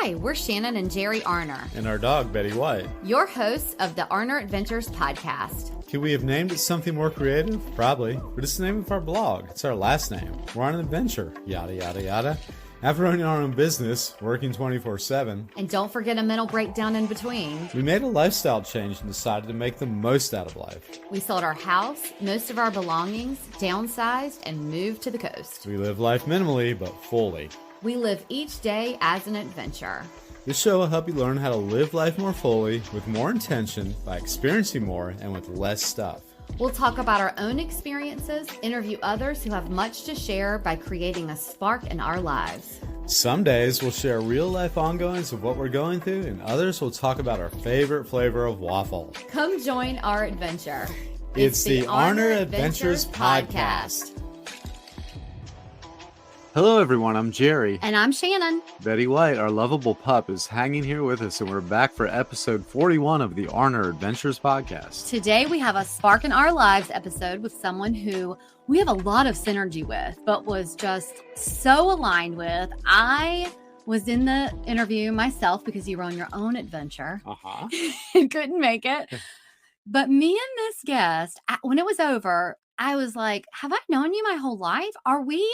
Hi, we're Shannon and Jerry Arner, and our dog, Betty White, your hosts of the Arner Adventures podcast. Could we have named it something more creative? Probably, but it's the name of our blog. It's our last name. We're on an adventure, yada, yada, yada. After owning our own business, working 24/7. And don't forget a mental breakdown in between. We made a lifestyle change and decided to make the most out of life. We sold our house, most of our belongings, downsized, and moved to the coast. We live life minimally, but fully. We live each day as an adventure. This show will help you learn how to live life more fully, with more intention, by experiencing more, and with less stuff. We'll talk about our own experiences, interview others who have much to share by creating a spark in our lives. Some days we'll share real-life ongoings of what we're going through, and others will talk about our favorite flavor of waffle. Come join our adventure. It's the Arner Adventures Podcast. Hello everyone, I'm Jerry. And I'm Shannon. Betty White, our lovable pup, is hanging here with us, and we're back for episode 41 of the Arner Adventures Podcast. Today we have a Spark in Our Lives episode with someone who we have a lot of synergy with, but was just so aligned with. I was in the interview myself because you were on your own adventure and couldn't make it. But me and this guest, when it was over, I was like, have I known you my whole life? Are we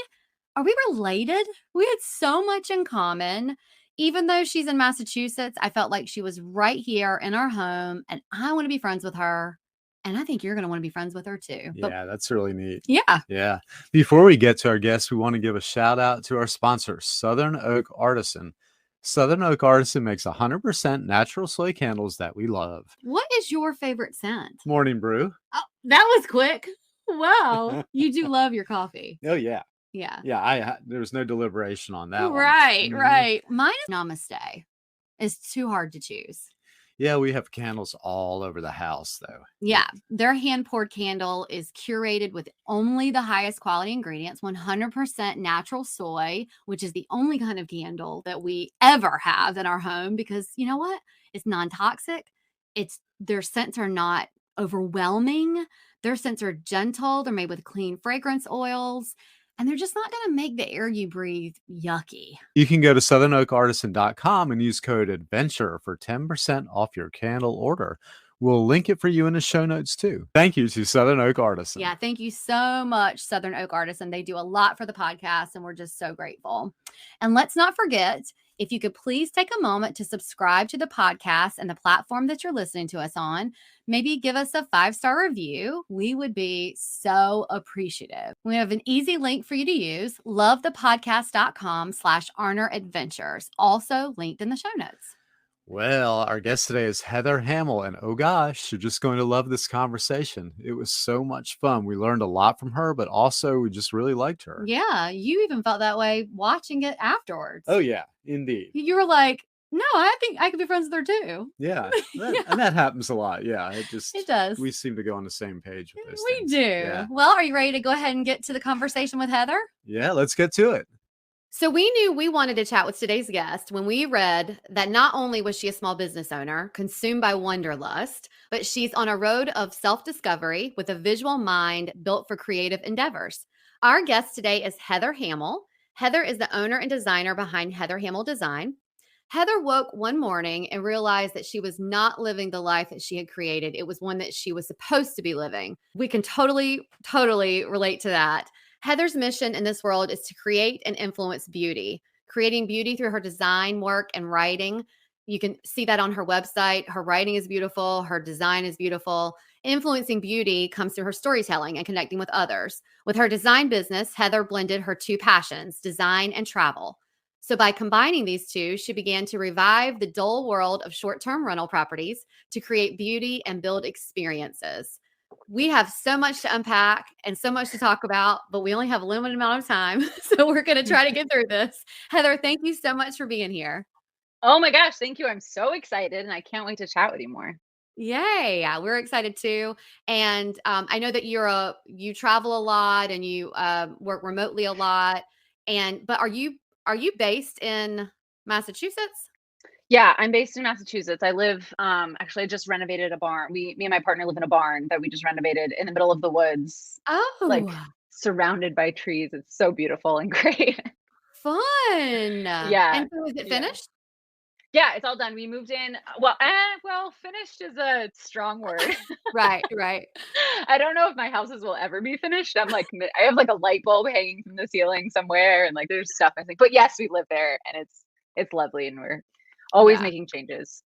related? We had so much in common. Even though she's in Massachusetts, I felt like she was right here in our home, and I want to be friends with her. And I think you're going to want to be friends with her too. Yeah, that's really neat. Yeah. Yeah. Before we get to our guests, we want to give a shout out to our sponsor, Southern Oak Artisan. Southern Oak Artisan makes 100% natural soy candles that we love. What is your favorite scent? Morning Brew. Oh, that was quick. Wow. You do love your coffee. Oh, yeah. Yeah. Yeah, there was no deliberation on that one. Right. Mine is Namaste. It's too hard to choose. Yeah, we have candles all over the house, though. Yeah, their hand-poured candle is curated with only the highest quality ingredients, 100% natural soy, which is the only kind of candle that we ever have in our home because, you know what? It's non-toxic. Their scents are not overwhelming. Their scents are gentle. They're made with clean fragrance oils. And they're just not going to make the air you breathe yucky. You can go to southernoakartisan.com and use code ADVENTURE for 10% off your candle order. We'll link it for you in the show notes too. Thank you to Southern Oak Artisan. Yeah, thank you so much, Southern Oak Artisan. They do a lot for the podcast, and we're just so grateful. And let's not forget, if you could please take a moment to subscribe to the podcast and the platform that you're listening to us on, maybe give us a 5-star review. We would be so appreciative. We have an easy link for you to use, lovethepodcast.com/Arner Adventures, also linked in the show notes. Well, our guest today is Heather Hamel, and oh gosh, you're just going to love this conversation. It was so much fun. We learned a lot from her, but also we just really liked her. Yeah, you even felt that way watching it afterwards. Oh yeah, indeed. You were like, no, I think I could be friends with her too. Yeah, and that happens a lot. Yeah, it does. We seem to go on the same page with this. We do. Yeah. Well, are you ready to go ahead and get to the conversation with Heather? Yeah, let's get to it. So we knew we wanted to chat with today's guest when we read that not only was she a small business owner, consumed by Wanderlust, but she's on a road of self-discovery with a visual mind built for creative endeavors. Our guest today is Heather Hamel. Heather is the owner and designer behind Heather Hamel Design. Heather woke one morning and realized that she was not living the life that she had created. It was one that she was supposed to be living. We can totally relate to that. Heather's mission in this world is to create and influence beauty, creating beauty through her design work and writing. You can see that on her website. Her writing is beautiful. Her design is beautiful. Influencing beauty comes through her storytelling and connecting with others. With her design business, Heather blended her two passions, design and travel. So by combining these two, she began to revive the dull world of short-term rental properties to create beauty and build experiences. We have so much to unpack and so much to talk about, but we only have a limited amount of time. So we're going to try to get through this. Heather, thank you so much for being here. Oh my gosh. Thank you. I'm so excited and I can't wait to chat with you more. Yay. Yeah, we're excited too. And I know that you travel a lot and you work remotely a lot. But are you based in Massachusetts? Yeah, I'm based in Massachusetts. I live, actually, I just renovated a barn. Me and my partner live in a barn that we just renovated in the middle of the woods. Oh, like surrounded by trees. It's so beautiful and great. Fun. Yeah. And so is it finished? Yeah, it's all done. We moved in. Well, finished is a strong word. Right, right. I don't know if my houses will ever be finished. I have like a light bulb hanging from the ceiling somewhere, and like there's stuff I think. But yes, we live there, and it's lovely, and we're always Yeah. making changes.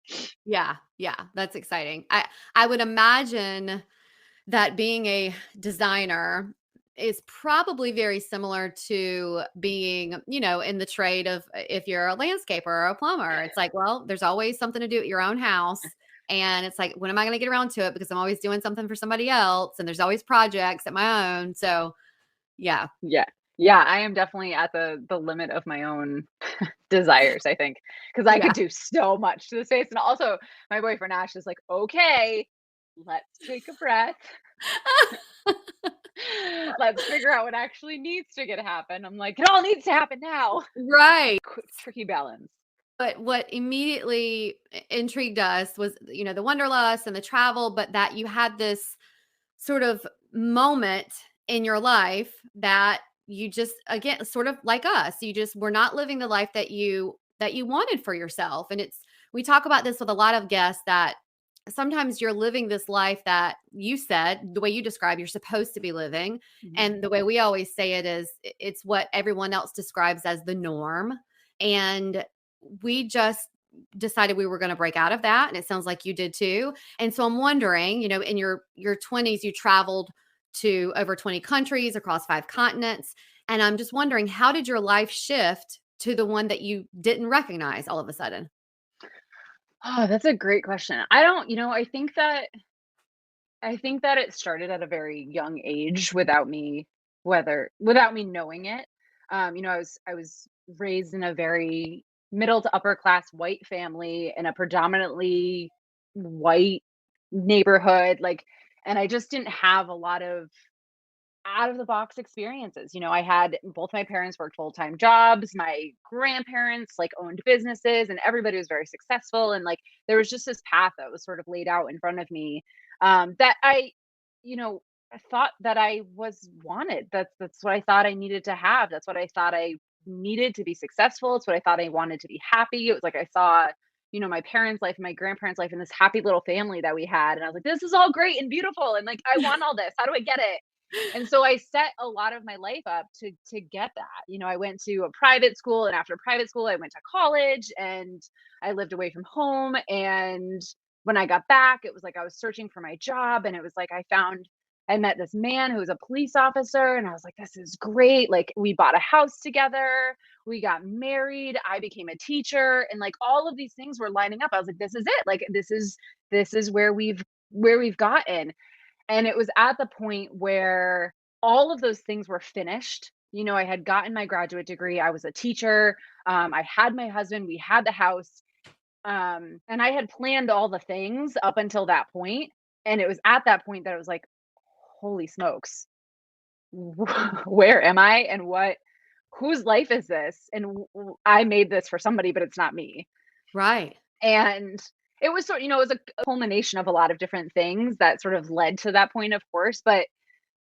Yeah. Yeah. That's exciting. I would imagine that being a designer is probably very similar to being, in the trade of if you're a landscaper or a plumber. It's like, well, there's always something to do at your own house. And it's like, when am I going to get around to it? Because I'm always doing something for somebody else. And there's always projects at my own. So, yeah. Yeah. Yeah, I am definitely at the limit of my own desires, I think, because I Yeah. could do so much to the space. And also, my boyfriend Ash is like, "Okay, let's take a breath. Let's figure out what actually needs to get happen." I'm like, "It all needs to happen now." Right. Tricky balance. But what immediately intrigued us was, the wanderlust and the travel, but that you had this sort of moment in your life that you just, again, sort of like us, you just were not living the life that you wanted for yourself. And we talk about this with a lot of guests, that sometimes you're living this life that you said, the way you describe, you're supposed to be living. And the way we always say it is, it's what everyone else describes as the norm. And we just decided we were going to break out of that. And it sounds like you did too. And so I'm wondering, in your 20s, you traveled to over 20 countries across 5 continents. And I'm just wondering, how did your life shift to the one that you didn't recognize all of a sudden? Oh, that's a great question. I don't, I think that it started at a very young age without me knowing it. I was raised in a very middle to upper class white family in a predominantly white neighborhood, and I just didn't have a lot of out of the box experiences. I had both my parents worked full-time jobs, my grandparents like owned businesses, and everybody was very successful, and like there was just this path that was sort of laid out in front of me, that you know I thought that I was wanted. That's what I thought I needed to have. That's what I thought I needed to be successful. It's what I thought I wanted to be happy. It was like I saw my parents' life and my grandparents' life and this happy little family that we had. And I was like, this is all great and beautiful. And like, I want all this. How do I get it? And so I set a lot of my life up to get that. I went to a private school, and after private school I went to college, and I lived away from home, and when I got back it was like I was searching for my job, and it was like I met this man who was a police officer, and I was like, this is great. Like, we bought a house together, we got married, I became a teacher, and like all of these things were lining up. I was like, this is it. Like, this is where we've gotten. And it was at the point where all of those things were finished. I had gotten my graduate degree, I was a teacher, I had my husband, we had the house, and I had planned all the things up until that point. And it was at that point that I was like, holy smokes, where am I, and whose life is this? And I made this for somebody, but it's not me. Right. And it was it was a culmination of a lot of different things that sort of led to that point, of course, but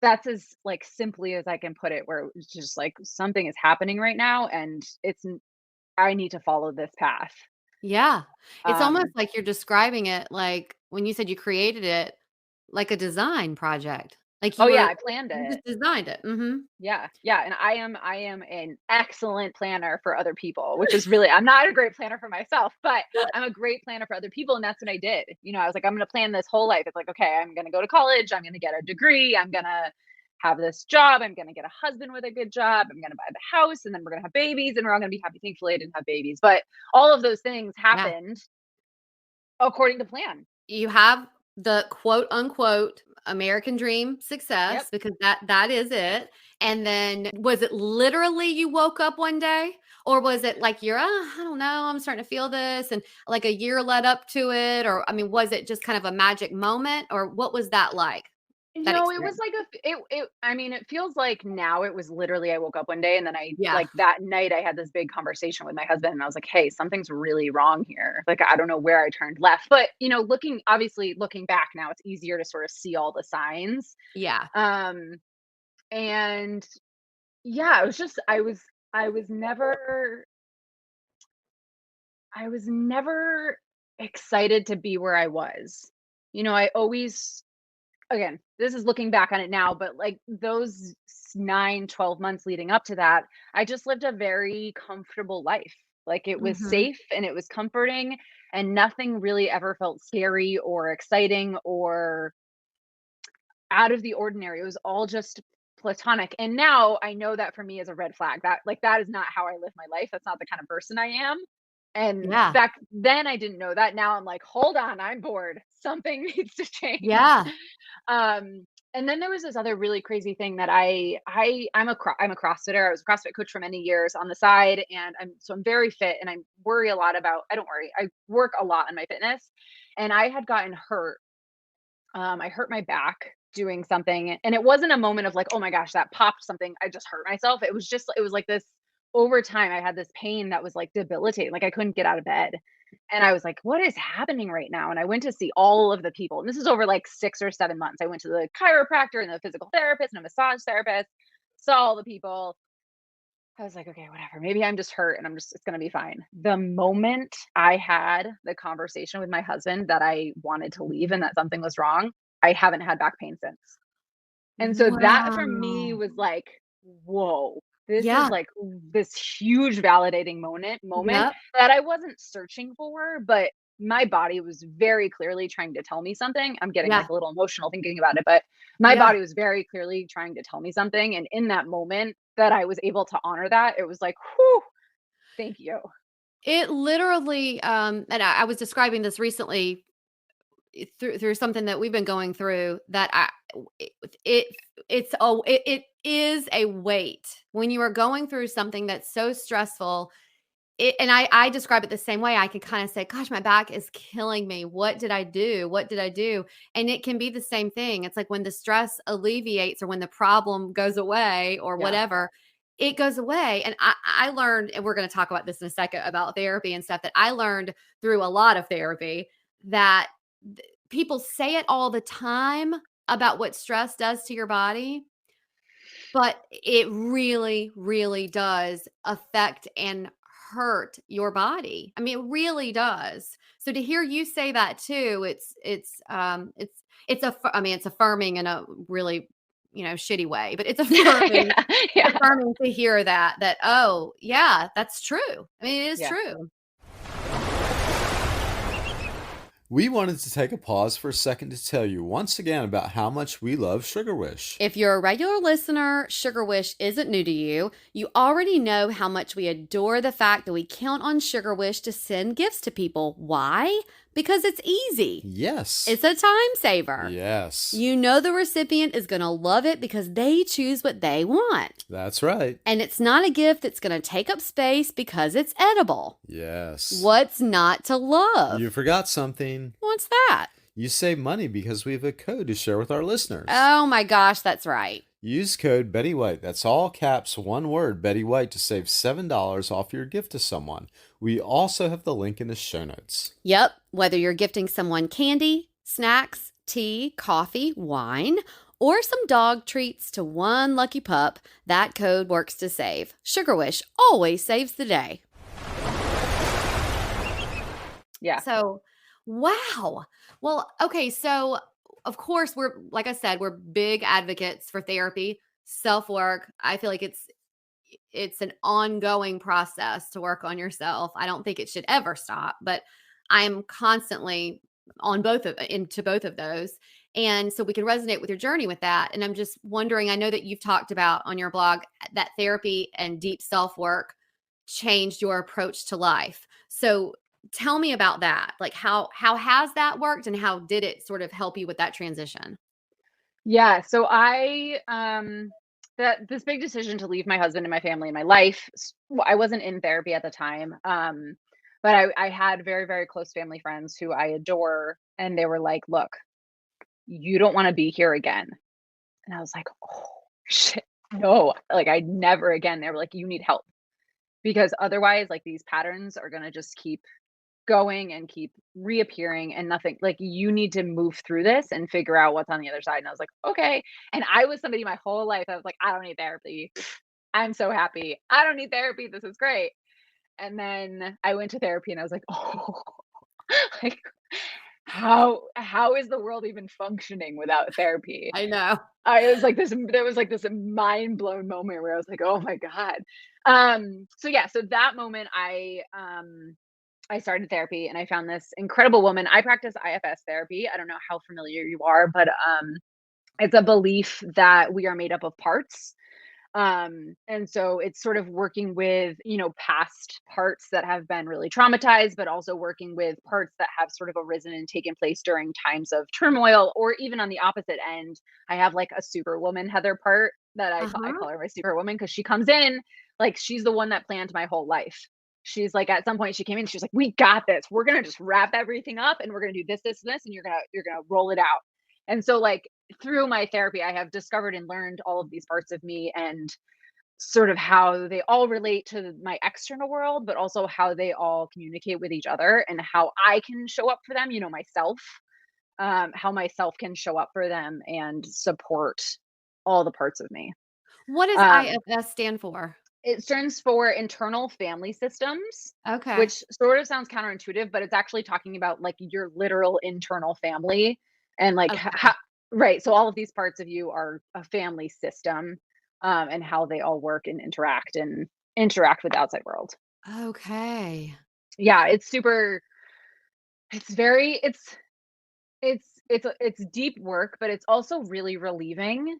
that's as like simply as I can put it, where it's just like something is happening right now, and I need to follow this path. Yeah. It's almost Um like you're describing it like when you said you created it like a design project. Like oh you yeah, were I planned you it. just designed it. Mhm. Yeah, yeah, and I am an excellent planner for other people, which is really, I'm not a great planner for myself, but I'm a great planner for other people, and that's what I did. I was like, I'm gonna plan this whole life. It's like, okay, I'm gonna go to college, I'm gonna get a degree, I'm gonna have this job, I'm gonna get a husband with a good job, I'm gonna buy the house, and then we're gonna have babies, and we're all gonna be happy. Thankfully, I didn't have babies, but all of those things Yeah. happened according to plan. You have the quote unquote American dream Yep. success, because that is it. And then was it literally you woke up one day, or was it like I don't know, I'm starting to feel this, and like a year led up to it, or I mean, was it just kind of a magic moment, or what was that like, that No, it was experience? like it I mean, it feels like now it was literally I woke up one day, and then I Yeah. like that night I had this big conversation with my husband, and I was like, "Hey, something's really wrong here." Like, I don't know where I turned left. But, looking back now, it's easier to sort of see all the signs. Yeah. Um and yeah, it was just I was never I was never excited to be where I was. I always, again, this is looking back on it now, but like those 9, 12 months leading up to that, I just lived a very comfortable life. Like it was Mhm. safe and it was comforting, and nothing really ever felt scary or exciting or out of the ordinary. It was all just platonic. And now I know that for me is a red flag. That is not how I live my life. That's not the kind of person I am. And Yeah. back then I didn't know that. Now I'm like, hold on, I'm bored. Something needs to change. Yeah. Um, and then there was this other really crazy thing that I'm a CrossFitter. I was a CrossFit coach for many years on the side, and I'm very fit, and I worry a lot about. I don't worry. I work a lot on my fitness, and I had gotten hurt. I hurt my back doing something, and it wasn't a moment of like, oh my gosh, that popped something. I just hurt myself. It was like this over time. I had this pain that was like debilitating. Like I couldn't get out of bed. And I was like, what is happening right now? And I went to see all of the people. And this is over like 6 or 7 months. I went to the chiropractor and the physical therapist and a massage therapist, saw all the people. I was like, okay, whatever. Maybe I'm just hurt and it's going to be fine. The moment I had the conversation with my husband that I wanted to leave and that something was wrong, I haven't had back pain since. And so that for me Wow. was like, whoa, this is Yeah. like this huge validating moment Yep. that I wasn't searching for, but my body was very clearly trying to tell me something. I'm getting Yeah. like a little emotional thinking about it, but my Yeah. body was very clearly trying to tell me something. And in that moment that I was able to honor that, it was like, whew, thank you. It literally, and I was describing this recently through something that we've been going through that it it it is a weight when you are going through something that's so stressful. And I describe it the same way. I can kind of say, gosh, my back is killing me. What did I do? What did I do? And it can be the same thing. It's like when the stress alleviates or when the problem goes away or Yeah. whatever, it goes away. And I learned, and we're going to talk about this in a second about therapy and stuff, that I learned through a lot of therapy that people say it all the time about what stress does to your body, but it really, really does affect and hurt your body. I mean, it really does. So to hear you say that too, I mean, it's affirming in a really, shitty way, but it's affirming. Yeah. It's Yeah. affirming to hear that, oh yeah, that's true. I mean, it is Yeah. true. We wanted to take a pause for a second to tell you once again about how much we love Sugar Wish. If you're a regular listener, Sugar Wish isn't new to you. You already know how much we adore the fact that we count on Sugar Wish to send gifts to people. Why? Because it's easy. Yes. It's a time saver. Yes. You know the recipient is going to love it because they choose what they want. That's right. And it's not a gift that's going to take up space because it's edible. Yes. What's not to love? You forgot something. What's that? You save money because we have a code to share with our listeners. Oh my gosh, that's right. Use code Betty White. That's all caps, one word, Betty White, to save $7 off your gift to someone. We also have the link in the show notes. Yep. Whether you're gifting someone candy, snacks, tea, coffee, wine, or some dog treats to one lucky pup, that code works to save. Sugar Wish always saves the day. Yeah. So, wow. Well, okay. So, of course, like I said, we're big advocates for therapy, self work. I feel like it's an ongoing process to work on yourself. I don't think it should ever stop, but I am constantly into both of those. And so we can resonate with your journey with that. And I'm just wondering, I know that you've talked about on your blog that therapy and deep self-work changed your approach to life. So tell me about that. Like how has that worked and how did it sort of help you with that transition? Yeah, so that this big decision to leave my husband and my family and my life. I wasn't in therapy at the time. But I had very, very close family friends who I adore, and they were like, "Look, you don't want to be here again." And I was like, "Oh shit, no!" Like I never again. They were like, "You need help because otherwise, like these patterns are gonna just keep going and keep reappearing and nothing like you need to move through this and figure out what's on the other side." And I was like, okay. And I was somebody my whole life, I was like, I don't need therapy. I'm so happy. I don't need therapy. This is great. And then I went to therapy and I was like, "Oh, like how is the world even functioning without therapy?" I know. I was like this there was like this mind blown moment where I was like, "Oh my God." So yeah, so that moment I started therapy and I found this incredible woman. I practice IFS therapy. I don't know how familiar you are, but it's a belief that we are made up of parts. And so it's sort of working with, past parts that have been really traumatized, but also working with parts that have sort of arisen and taken place during times of turmoil, or even on the opposite end. I have like a superwoman Heather part that I Uh-huh. call her my superwoman because she comes in like she's the one that planned my whole life. She's like at some point she came in, she's like, "We got this. We're gonna just wrap everything up and we're gonna do this, this, and this, and you're gonna roll it out." And so like through my therapy, I have discovered and learned all of these parts of me and sort of how they all relate to my external world, but also how they all communicate with each other and how I can show up for them, myself, how myself can show up for them and support all the parts of me. What does Um, IFS stand for? it stands for internal family systems, Okay. which sort of sounds counterintuitive, but it's actually talking about like your literal internal family and like Okay. right. So all of these parts of you are a family system, and how they all work and interact with the outside world. Okay. Yeah, it's super. It's very. It's deep work, but it's also really relieving.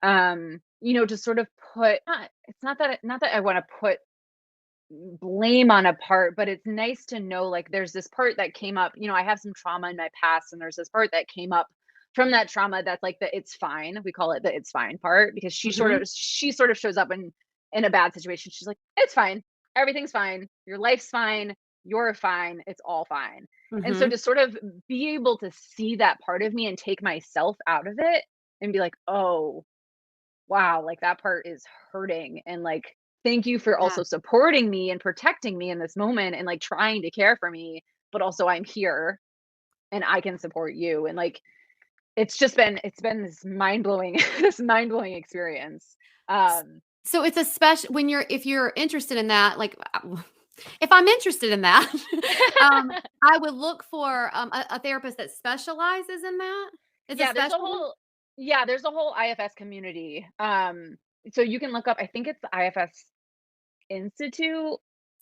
To sort of put. It's not that I want to put blame on a part, but it's nice to know like there's this part that came up. I have some trauma in my past, and there's this part that came up from that trauma that's like the it's fine. We call it the it's fine part because Mhm. she sort of shows up in a bad situation. She's like, "It's fine. Everything's fine. Your life's fine. You're fine. It's all fine." And so Mhm. to sort of be able to see that part of me and take myself out of it and be like, "Oh, wow, like that part is hurting, and like thank you for Yeah. also supporting me and protecting me in this moment and like trying to care for me, but also I'm here and I can support you." And like it's been this mind-blowing this mind-blowing experience. S um so it's a special when if you're interested in that, like, if I'm interested in that, I would look for, a therapist that specializes in that? Is a yeah there's a specialty? whole yeah there's a whole IFS community. So you can look up, I think it's the IFS Institute.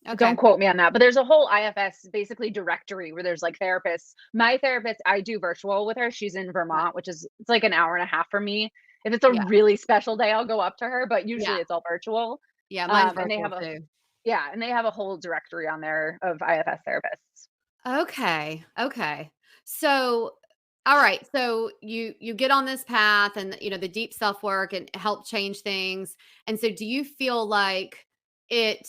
Don't Okay. quote me on that, but there's a whole IFS basically directory where there's like therapists. My therapist, I do virtual with her. She's in Right. Vermont, which is it's like an hour and a half from me. If it's a Yeah. really special day, I'll go up to her, but Yeah. usually it's all virtual. Yeah, mine's And they virtual have a too. yeah, and they have a whole directory on there of IFS therapists. Okay, okay. So, all right, so you get on this path and, the deep self-work and help change things, and so do you feel like it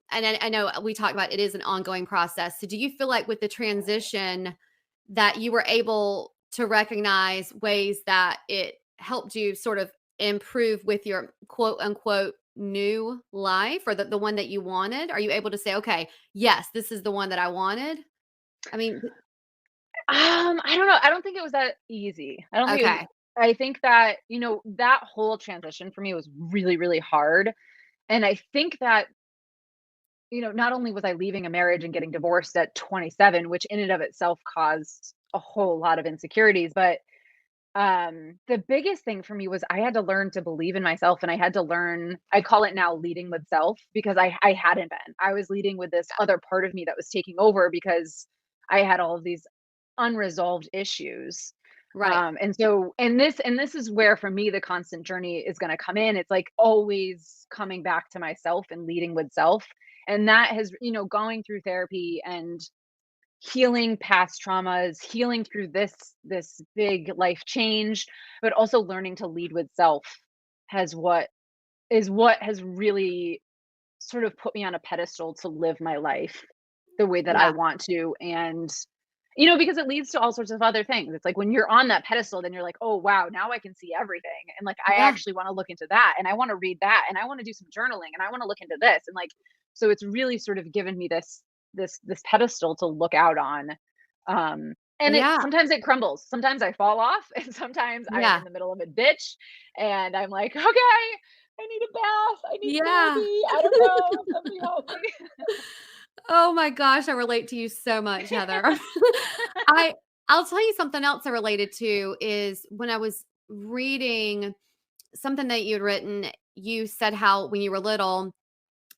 and I know we talked about it is an ongoing process, so do you feel like with the transition that you were able to recognize ways that it helped you sort of improve with your quote unquote new life or the one that you wanted? Are you able to say, okay, yes, this is the one that I wanted? I mean, I don't know. I don't think it was that easy. I don't think it was. okay. I think that that whole transition for me was really, really hard, and I think that not only was I leaving a marriage and getting divorced at 27, which in and of itself caused a whole lot of insecurities, but the biggest thing for me was I had to learn to believe in myself, and I had to learn, I call it now leading with self, because I hadn't been. I was leading with this other part of me that was taking over because I had all of these unresolved issues. Right. And this is where for me the constant journey is going to come in. It's like always coming back to myself and leading with self. And that has, going through therapy and healing past traumas, healing through this big life change, but also learning to lead with self has what has really sort of put me on a pedestal to live my life the way that I Yeah. want to. And because it leads to all sorts of other things. It's like when you're on that pedestal, then you're like, "Oh wow, now I can see everything." And like I Yeah. actually want to look into that, and I want to read that, and I want to do some journaling, and I want to look into this. And like so it's really sort of given me this pedestal to look out on. And it Yeah. sometimes it crumbles. Sometimes I fall off, and sometimes I am Yeah. in the middle of a ditch and I'm like, "Okay, I need a bath. I need Yeah. therapy. I don't know. Somebody help me." Oh my gosh, I relate to you so much, Heather. I I'll tell you something else I related to is when I was reading something that you'd written, you said how when you were little,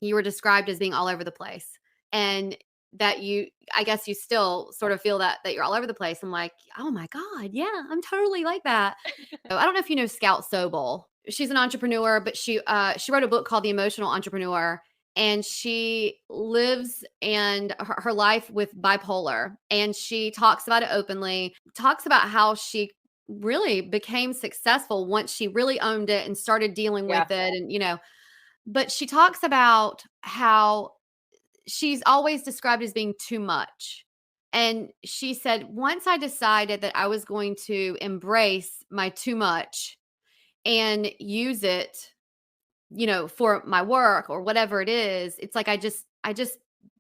you were described as being all over the place. And that you I guess you still sort of feel that you're all over the place. I'm like, "Oh my god, yeah, I'm totally like that." So, I don't know if you know Scout Sobel. She's an entrepreneur, but she wrote a book called The Emotional Entrepreneur, and she lives and her life with bipolar, and she talks about it openly, talks about how she really became successful once she really owned it and started dealing Yeah. with it and, but she talks about how she's always described as being too much. And she said, once I decided that I was going to embrace my too much and use it, for my work or whatever it is, it's like I just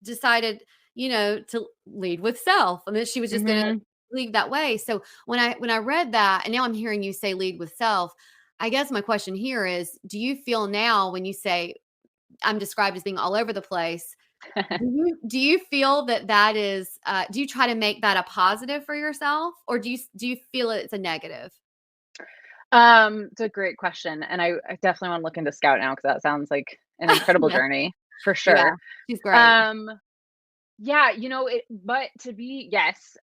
decided, to lead with self. And then she was just gonna Mhm. lead that way. So when I read that, and now I'm hearing you say lead with self, I guess my question here is, do you feel now when you say I'm described as being all over the place, do you feel that is do you try to make that a positive for yourself, or do you feel it's a negative? It's a great question, and I definitely wanna look into Scout now because that sounds like an incredible Yeah, journey, for yeah, sure. she's great. Um, yeah, but to be yes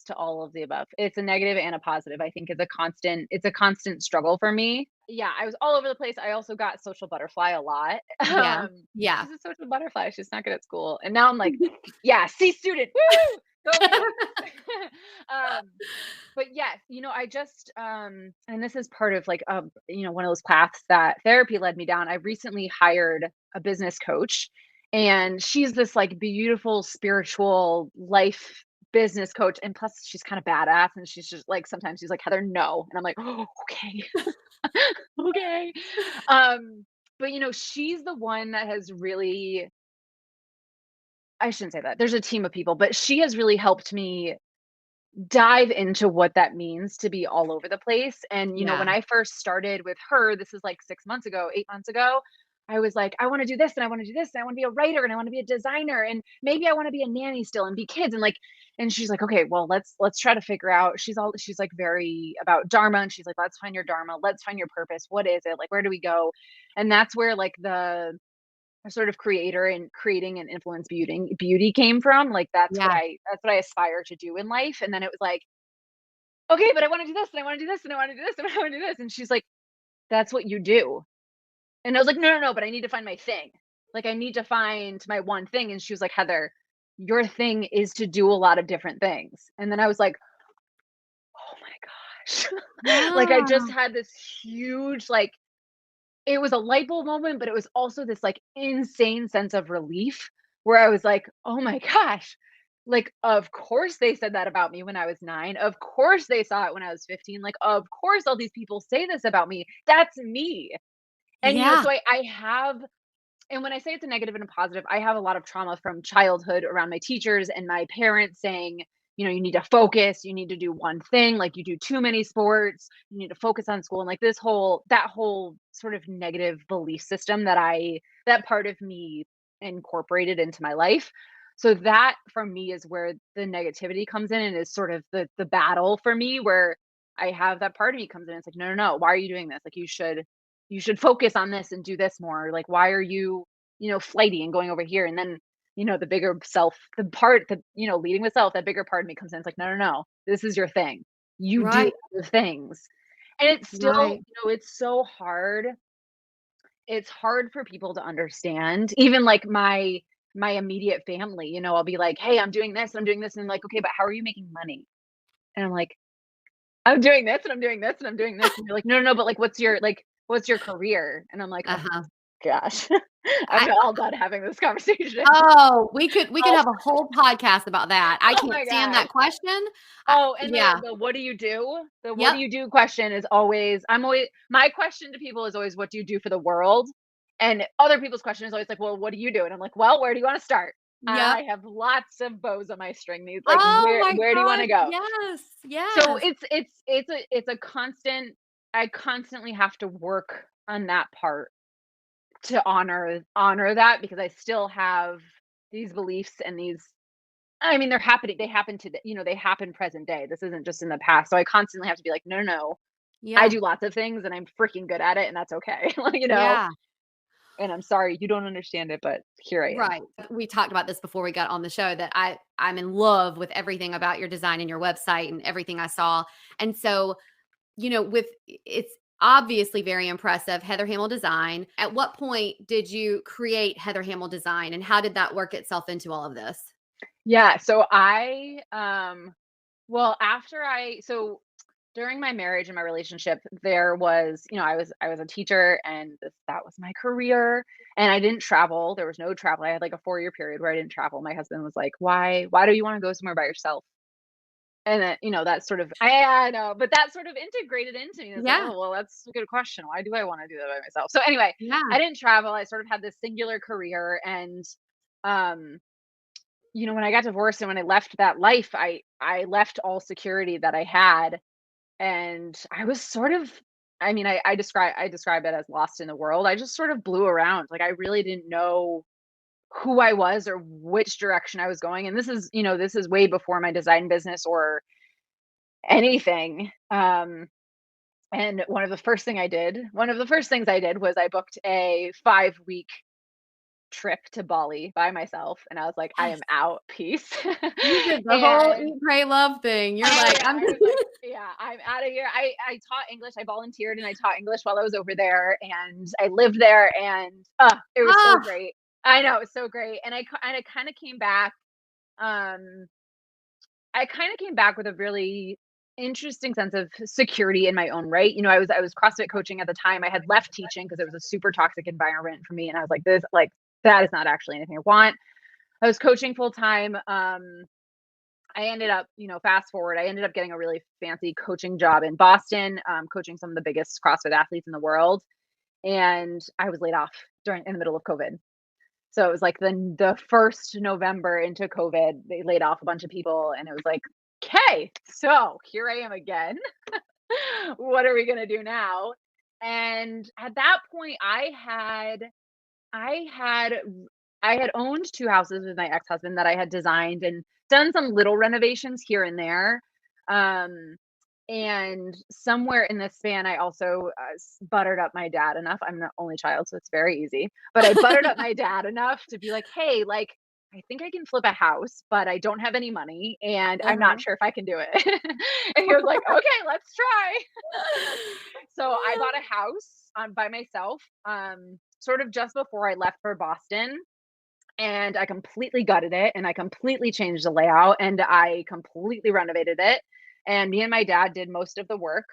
to all of the above. It's a negative and a positive. I think it's a constant struggle for me. Yeah, I was all over the place. I also got social butterfly a lot. Yeah, yeah. She's a social butterfly. She's not good at school. And now I'm like, yeah, C student. Woo! Go me. But yes, I just and this is part of like one of those paths that therapy led me down. I recently hired a business coach, and she's this like beautiful spiritual life business coach, and plus she's kind of badass, and she's just like sometimes she's like, Heather, no, and I'm like, oh, okay. Okay. But she's the one that has really, I shouldn't say that, there's a team of people, but she has really helped me dive into what that means to be all over the place. And, when Yeah, I first started with her, this is like 6 months ago, 8 months ago, I was like, I want to do this and I want to do this. And I want to be a writer and I want to be a designer. And maybe I want to be a nanny still and be kids. And she's like, okay, well, let's try to figure out. She's like very about Dharma. And she's like, let's find your Dharma. Let's find your purpose. What is it? Like, where do we go? And that's where like the sort of creator and creating and influence beauty came from. Like yeah, that's what I aspire to do in life. And then it was like, okay, but I want to do this and I want to do this and I want to do this and I want to do this. And she's like, that's what you do. And I was like, no, no, no, but I need to find my thing. Like I need to find my one thing. And she was like, Heather, your thing is to do a lot of different things. And then I was like, oh my gosh. Like I just yeah, had this huge, like, it was a light bulb moment, but it was also this like insane sense of relief where I was like, oh my gosh. Like, of course they said that about me when I was 9. Of course they saw it when I was 15. Like, of course all these people say this about me. That's me. And yeah, so I have, and when I say it's a negative and a positive, I have a lot of trauma from childhood around my teachers and my parents saying, you need to focus, you need to do one thing, like you do too many sports, you need to focus on school. And like that whole sort of negative belief system that part of me incorporated into my life. So that for me is where the negativity comes in and is sort of the battle for me where I have that part of me comes in. It's like, no, no, no, why are you doing this? Like you should focus on this and do this more. Like, why are you, flighty and going over here? And then, the bigger self, the part that, leading with self, that bigger part of me comes in. It's like, no, no, no, this is your thing. You do right, other things. And it's still, right. it's so hard. It's hard for people to understand. Even like my immediate family, I'll be like, hey, I'm doing this, and I'm doing this. And I'm like, okay, but how are you making money? And I'm like, I'm doing this and I'm doing this and I'm doing this. And you're like, no, no, no, but what's your career? And I'm like, oh Uh-huh. gosh. I'm I not all done having this conversation. Oh, we could Oh, have a whole podcast about that. I oh can't my stand gosh. that question. I Oh, and the Yeah. the what do you do? The what do Yep, you do question is always, my question to people is always, what do you do for the world? And other people's question is always like, well, what do you do? And I'm like, well, where do you want to start? yep. I have lots of bows on my string. These like, Oh my where do you want gosh, to go? yes, So yes. it's a constant, I constantly have to work on that part to honor that because I still have these beliefs and these, I mean, they're happening. They happen to, they happen present day. This isn't just in the past. So I constantly have to be like, no, no, no. I Yeah. do lots of things and I'm freaking good at it, and that's okay. Yeah. And I'm sorry you don't understand it, but here I am. Right. We talked about this before we got on the show that I'm in love with everything about your design and your website and everything I saw. And so, with it's obviously very impressive, Heather Hamel Design. At what point did you create Heather Hamel Design and how did that work itself into all of this? Yeah. So well, so during my marriage and my relationship, there was, I was a teacher, and that was my career, and I didn't travel. There was no travel. I had like a 4-year period where I didn't travel. My husband was like, why do you want to go somewhere by yourself? And then, that sort of, I know, but that sort of integrated into me. It's like, Yeah. oh, well, that's a good question. Why do I want to do that by myself? So anyway, Yeah. I didn't travel. I sort of had this singular career, and um, when I got divorced and when I left that life, I left all security that I had, and I was sort of, I mean, I describe it as lost in the world. I just sort of blew around. Like I really didn't know who I was or which direction I was going. And this is way before my design business or anything. And one of the first things I did was I booked a 5-week trip to Bali by myself, and I was like, I Yes. am out. Peace. You did the whole And eat, pray, love thing. You're oh like, yeah, I'm I was like, yeah, I'm out of here. I taught English. I volunteered and I taught English while I was over there, and I lived there, and it was so ah, great. I know, it was so great. And I kind of came back. Um, I kind of came back with a really interesting sense of security in my own right. I was CrossFit coaching at the time. I had left teaching because it was a super toxic environment for me, and I was like, this like that is not actually anything I want. I was coaching full time. I ended up, fast forward, I ended up getting a really fancy coaching job in Boston, coaching some of the biggest CrossFit athletes in the world. And I was laid off in the middle of COVID. So it was like the first November into COVID, they laid off a bunch of people, and it was like, okay, so here I am again. What are we gonna do now? And at that point, I had I had owned 2 houses with my ex-husband that I had designed and done some little renovations here and there. Um, and somewhere in this span, I also, buttered up my dad enough. I'm the only child, so it's very easy. But I buttered up my dad enough to be like, "Hey, like, I think I can flip a house, but I don't have any money, and I'm not uh-huh. sure if I can do it." And he was like, "Okay, let's try." So I bought a house, by myself, sort of just before I left for Boston, and I completely gutted it, and I completely changed the layout, and I completely renovated it. And me and my dad did most of the work.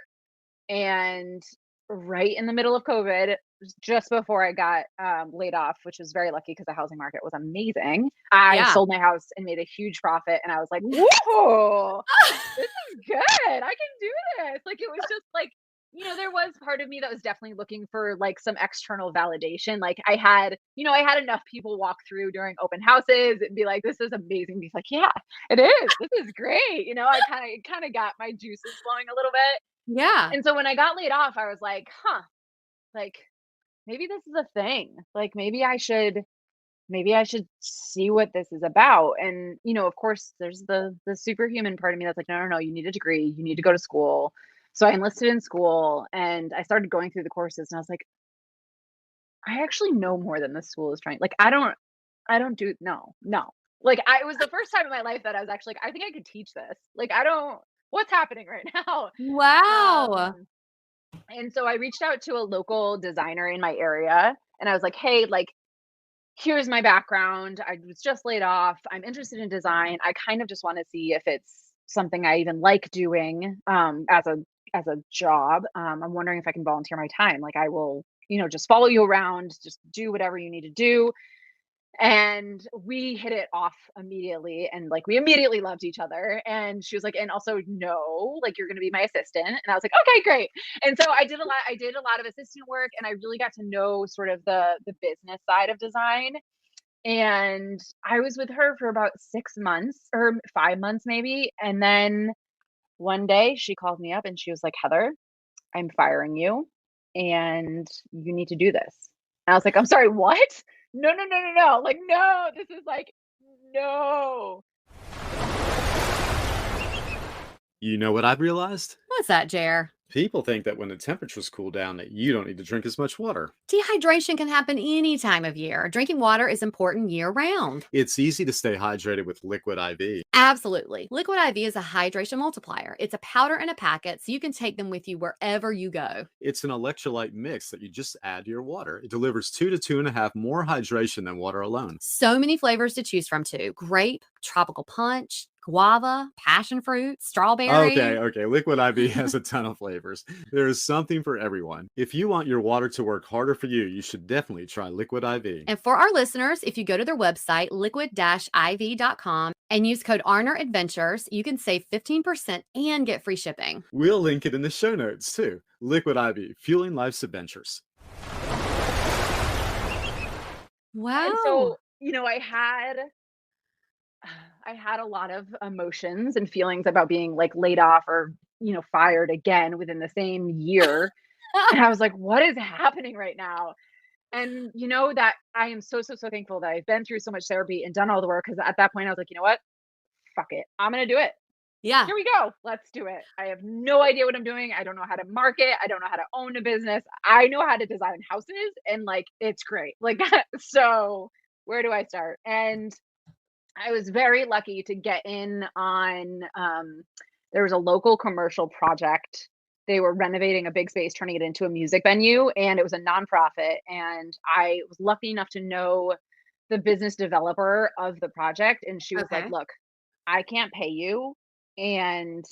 And right in the middle of COVID, just before I got laid off, which was very lucky because the housing market was amazing, I Yeah. sold my house and made a huge profit. And I was like, whoa, this is good. I can do this. Like, it was just like, there was part of me that was definitely looking for like some external validation. Like I had enough people walk through during open houses and be like, this is amazing. He's like, yeah, it is. This is great. I kind of got my juices flowing a little bit. Yeah. And so when I got laid off, I was like, huh, like maybe this is a thing. Like maybe I should see what this is about. And of course, there's the superhuman part of me that's like, no, no, no, you need a degree, you need to go to school. So I enlisted in school and I started going through the courses, and I was like, I actually know more than the school is trying. Like I don't do no, no. Like it was the first time in my life that I was actually like, I think I could teach this. Like I don't what's happening right now. Wow. Um and so I reached out to a local designer in my area, and I was like, "Hey, like here's my background. I was just laid off. I'm interested in design. I kind of just want to see if it's something I even like doing as a job. I'm wondering if I can volunteer my time. Like I will, just follow you around, just do whatever you need to do." And we hit it off immediately, and like we immediately loved each other. And she was like, and also no, like you're going to be my assistant. And I was like, okay, great. And so I did a lot of assistant work, and I really got to know sort of the business side of design. And I was with her for about 6 months or 5 months maybe. And then one day she called me up and she was like, Heather, I'm firing you, and you need to do this. And I was like, I'm sorry, what? No, no, no, no, no. Like, no, this is like no. You know what I've realized? What's that, Jer? People think that when the temperatures cool down that you don't need to drink as much water. Dehydration can happen any time of year. Drinking water is important year round. It's easy to stay hydrated with Liquid IV. Absolutely. Liquid IV is a hydration multiplier. It's a powder in a packet, so you can take them with you wherever you go. It's an electrolyte mix that you just add to your water. It delivers 2 to 2.5 more hydration than water alone. So many flavors to choose from, too. Grape, tropical punch, guava, passion fruit, strawberry. Okay. Liquid IV has a ton of flavors. There is something for everyone. If you want your water to work harder for you, you should definitely try Liquid IV. And for our listeners, if you go to their website, liquid-iv.com, and use code Arner Adventures, you can save 15% and get free shipping. We'll link it in the show notes too. Liquid IV, fueling life's adventures. Wow. And so, I had a lot of emotions and feelings about being like laid off or, fired again within the same year. And I was like, what is happening right now? And that I am so, so, so thankful that I've been through so much therapy and done all the work. Cause at that point I was like, you know what? Fuck it. I'm going to do it. Yeah. Here we go. Let's do it. I have no idea what I'm doing. I don't know how to market. I don't know how to own a business. I know how to design houses and like, it's great. Like, so where do I start? And I was very lucky to get in on, there was a local commercial project. They were renovating a big space, turning it into a music venue, and it was a nonprofit. And I was lucky enough to know the business developer of the project. And she was like, Okay. look, I can't pay you, and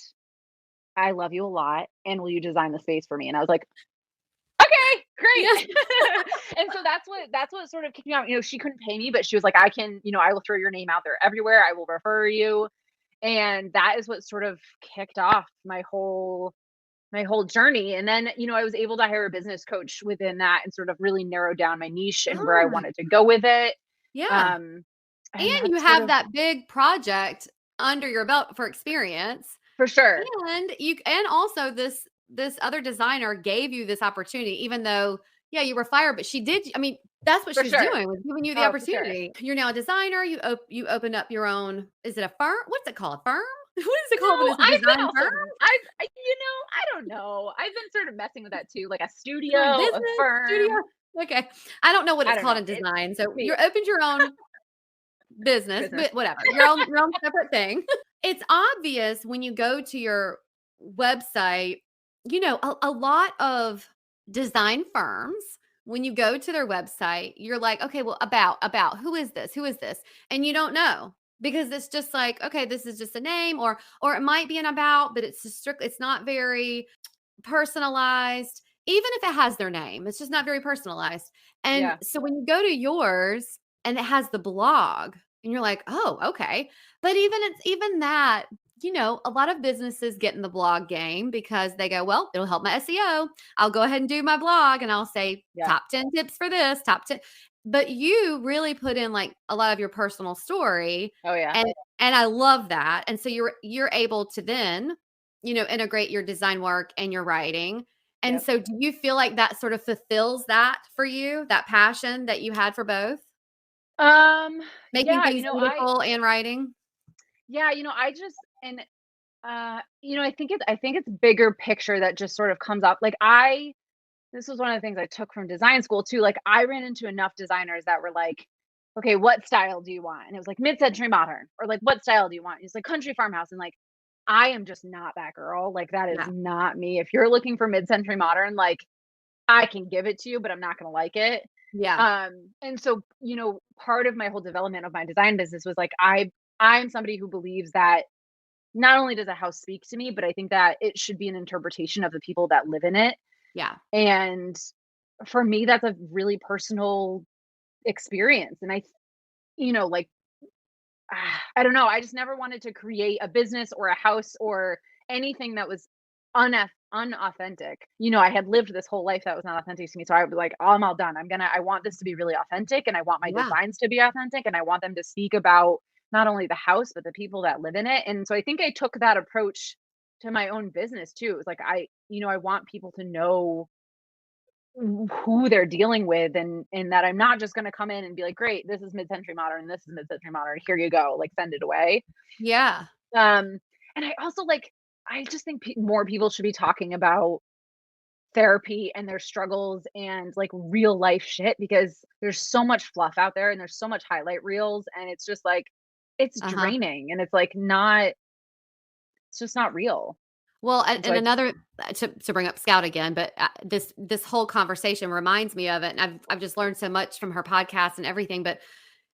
I love you a lot. And will you design the space for me? And I was like, okay, great. And so that's what sort of kicked me out. She couldn't pay me, but she was like, I will throw your name out there everywhere. I will refer you. And that is what sort of kicked off my whole journey. And then, I was able to hire a business coach within that and sort of really narrow down my niche and where I Oh, wanted to go with it. yeah. And And you that's have that big project under your belt for experience. for sure. And also this other designer gave you this opportunity, even though, yeah, you were fired, but she did. I mean, that's what For she's sure. doing, was giving you the Oh, for sure. opportunity. You're now a designer. You opened up your own. Is it a firm? What's it called? A firm? What is it called when No, it's a I've been design also, firm? I don't know. I've been sort of messing with that too, like a studio, Like a business firm. studio? Okay. I don't know what I it's don't called know. in design. So Me. you opened your own business, Business. but whatever. Your own separate thing. It's obvious when you go to your website, a lot of design firms, when you go to their website, you're like, okay, well, about who is this? Who is this? And you don't know because it's just like, okay, this is just a name, or it might be an about, but it's just it's not very personalized. Even if it has their name, it's just not very personalized. And Yeah. so when you go to yours and it has the blog, and you're like, oh, okay. But even that, a lot of businesses get in the blog game because they go, well, it'll help my SEO. I'll go ahead and do my blog and I'll say Yeah. top 10 tips for this, top 10. But you really put in like a lot of your personal story. Oh yeah. And I love that. And so you're able to then, integrate your design work and your writing. And Yep. so do you feel like that sort of fulfills that for you, that passion that you had for both? Making Yeah, things beautiful and writing? I just and I think it's bigger picture that just sort of comes up. Like this was one of the things I took from design school too. Like I ran into enough designers that were like, okay, what style do you want? And it was like mid-century modern, or like, what style do you want? It's like country farmhouse. And like, I am just not that girl. Like that is Yeah. not me. If you're looking for mid-century modern, like I can give it to you, but I'm not going to like it. Yeah. And so, part of my whole development of my design business was like, I'm somebody who believes that not only does a house speak to me, but I think that it should be an interpretation of the people that live in it. Yeah. And for me, that's a really personal experience. And like, I don't know. I just never wanted to create a business or a house or anything that was unauthentic. I had lived this whole life that was not authentic to me. So I was like, oh, I'm all done. I want this to be really authentic, and I want my Yeah. designs to be authentic, and I want them to speak about not only the house, but the people that live in it. And so I think I took that approach to my own business too. It was like, I want people to know who they're dealing with, and that I'm not just going to come in and be like, great, this is mid-century modern, this is mid-century modern, here you go, like send it away. Yeah. Um, and I also like, I just think more people should be talking about therapy and their struggles and like real life shit, because there's so much fluff out there and there's so much highlight reels, and it's just like, it's Uh-huh. draining, and it's like not, it's just not real. Well, And so and I another to bring up Scout again, but this whole conversation reminds me of it, and I've just learned so much from her podcast and everything. But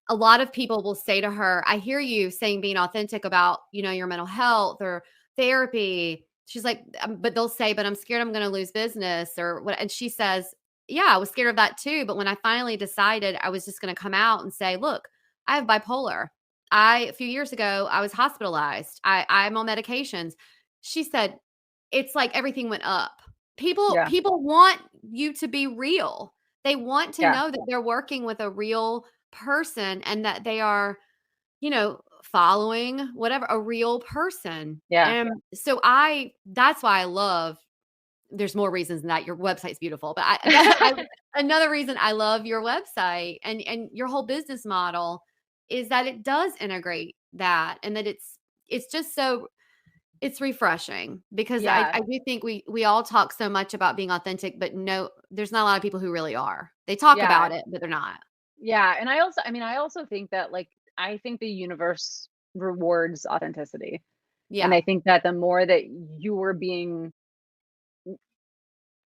a lot of people will say to her, "I hear you saying being authentic about your mental health or therapy." She's like, but they'll say, "But I'm scared I'm going to lose business or what." And she says, "Yeah, I was scared of that too. But when I finally decided I was just going to come out and say, look, I have bipolar. A few years ago, I was hospitalized. I'm on medications." She said, it's like everything went up. yeah, People want you to be real. They want to yeah, know that they're working with a real person and that they are, following whatever a real person. yeah, And so that's why I love there's more reasons than that. Your website's beautiful, but another reason I love your website and your whole business model is that it does integrate that and that it's just so it's refreshing because I yeah, I do think we all talk so much about being authentic, but no, there's not a lot of people who really are. They talk yeah, about it, but they're not. yeah. And I also, I mean, I also think that like, I think the universe rewards authenticity. And Yeah. I think that the more that you are being,